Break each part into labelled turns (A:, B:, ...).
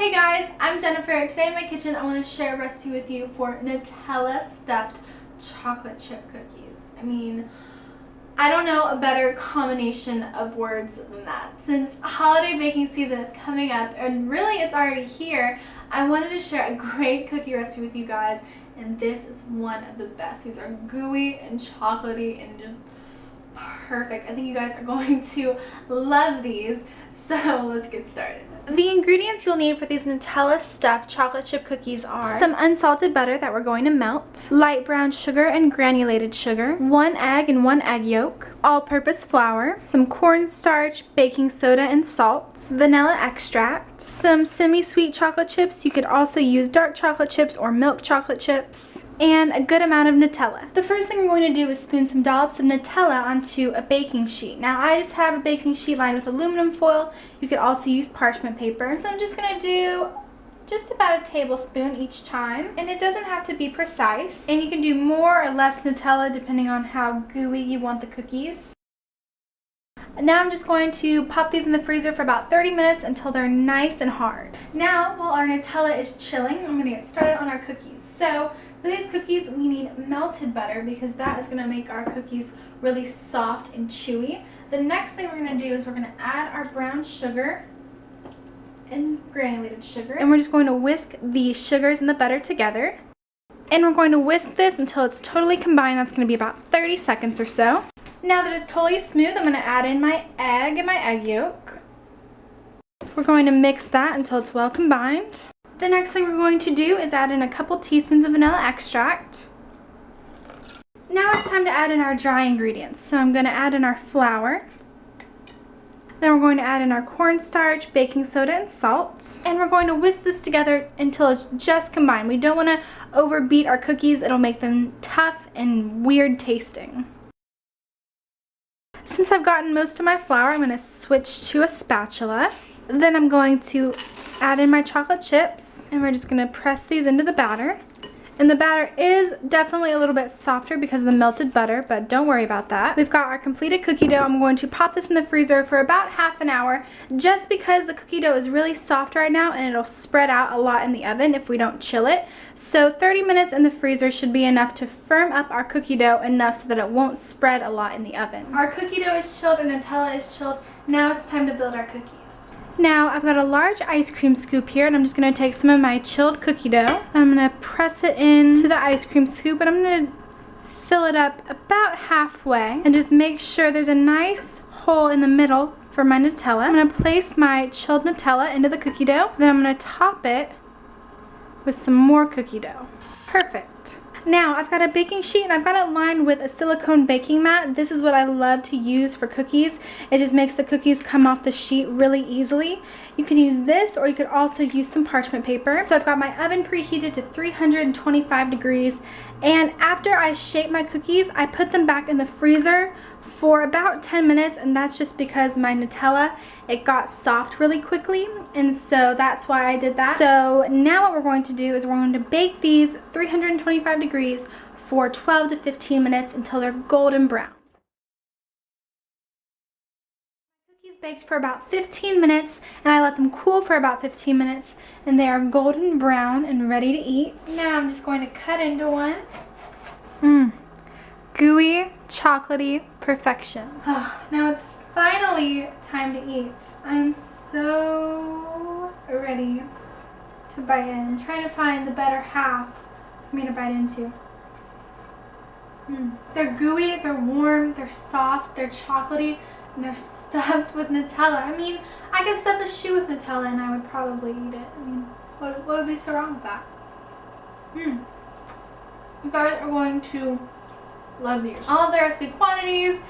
A: Hey guys, I'm Jennifer. Today in my kitchen I want to share a recipe with you for Nutella stuffed chocolate chip cookies. I mean, I don't know a better combination of words than that. Since holiday baking season is coming up and really it's already here, I wanted to share a great cookie recipe with you guys, and this is one of the best. These are gooey and chocolatey and just perfect. I think you guys are going to love these. So let's get started. The ingredients you'll need for these Nutella stuffed chocolate chip cookies are some unsalted butter that we're going to melt, light brown sugar and granulated sugar, 1 egg and 1 egg yolk, all-purpose flour, some cornstarch, baking soda and salt, vanilla extract, some semi-sweet chocolate chips. You could also use dark chocolate chips or milk chocolate chips, and a good amount of Nutella. The first thing we're going to do is spoon some dollops of Nutella onto a baking sheet. Now I just have a baking sheet lined with aluminum foil. You could also use parchment paper. So I'm just going to do just about a tablespoon each time, and it doesn't have to be precise. And you can do more or less Nutella depending on how gooey you want the cookies. And now I'm just going to pop these in the freezer for about 30 minutes until they're nice and hard. Now, while our Nutella is chilling, I'm going to get started on our cookies. So for these cookies, we need melted butter because that is going to make our cookies really soft and chewy. The next thing we're going to do is we're going to add our brown sugar and granulated sugar. And we're just going to whisk the sugars and the butter together. And we're going to whisk this until it's totally combined. That's going to be about 30 seconds or so. Now that it's totally smooth, I'm going to add in my egg and my egg yolk. We're going to mix that until it's well combined. The next thing we're going to do is add in a couple teaspoons of vanilla extract. Now it's time to add in our dry ingredients. So I'm going to add in our flour. Then we're going to add in our cornstarch, baking soda, and salt. And we're going to whisk this together until it's just combined. We don't want to overbeat our cookies. It'll make them tough and weird tasting. Since I've gotten most of my flour, I'm going to switch to a spatula. Then I'm going to add in my chocolate chips, and we're just going to press these into the batter. And the batter is definitely a little bit softer because of the melted butter, but don't worry about that. We've got our completed cookie dough. I'm going to pop this in the freezer for about half an hour just because the cookie dough is really soft right now and it'll spread out a lot in the oven if we don't chill it. So 30 minutes in the freezer should be enough to firm up our cookie dough enough so that it won't spread a lot in the oven. Our cookie dough is chilled, our Nutella is chilled. Now it's time to build our cookies. Now I've got a large ice cream scoop here, and I'm just going to take some of my chilled cookie dough. I'm going to press it into the ice cream scoop, and I'm going to fill it up about halfway and just make sure there's a nice hole in the middle for my Nutella. I'm going to place my chilled Nutella into the cookie dough, then I'm going to top it with some more cookie dough. Perfect. Now I've got a baking sheet and I've got it lined with a silicone baking mat. This is what I love to use for cookies. It just makes the cookies come off the sheet really easily. You can use this, or you could also use some parchment paper. So I've got my oven preheated to 325 degrees, and after I shape my cookies, I put them back in the freezer for about 10 minutes, and that's just because my Nutella, it got soft really quickly, and so that's why I did that. So now what we're going to do is we're going to bake these 325 degrees for 12 to 15 minutes until they're golden brown. Cookies baked for about 15 minutes, and I let them cool for about 15 minutes, and they are golden brown and ready to eat. Now I'm just going to cut into one. Gooey, chocolatey perfection. Now it's finally time to eat. I'm so ready to bite in. I'm trying to find the better half for me to bite into. They're gooey, they're warm, they're soft, they're chocolatey, and they're stuffed with Nutella. I mean, I could stuff a shoe with Nutella and I would probably eat it. I mean, what would be so wrong with that? You guys are going to love these. All of the recipe quantities,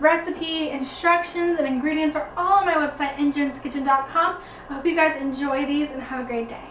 A: recipe instructions, and ingredients are all on my website, ingenskitchen.com. I hope you guys enjoy these and have a great day.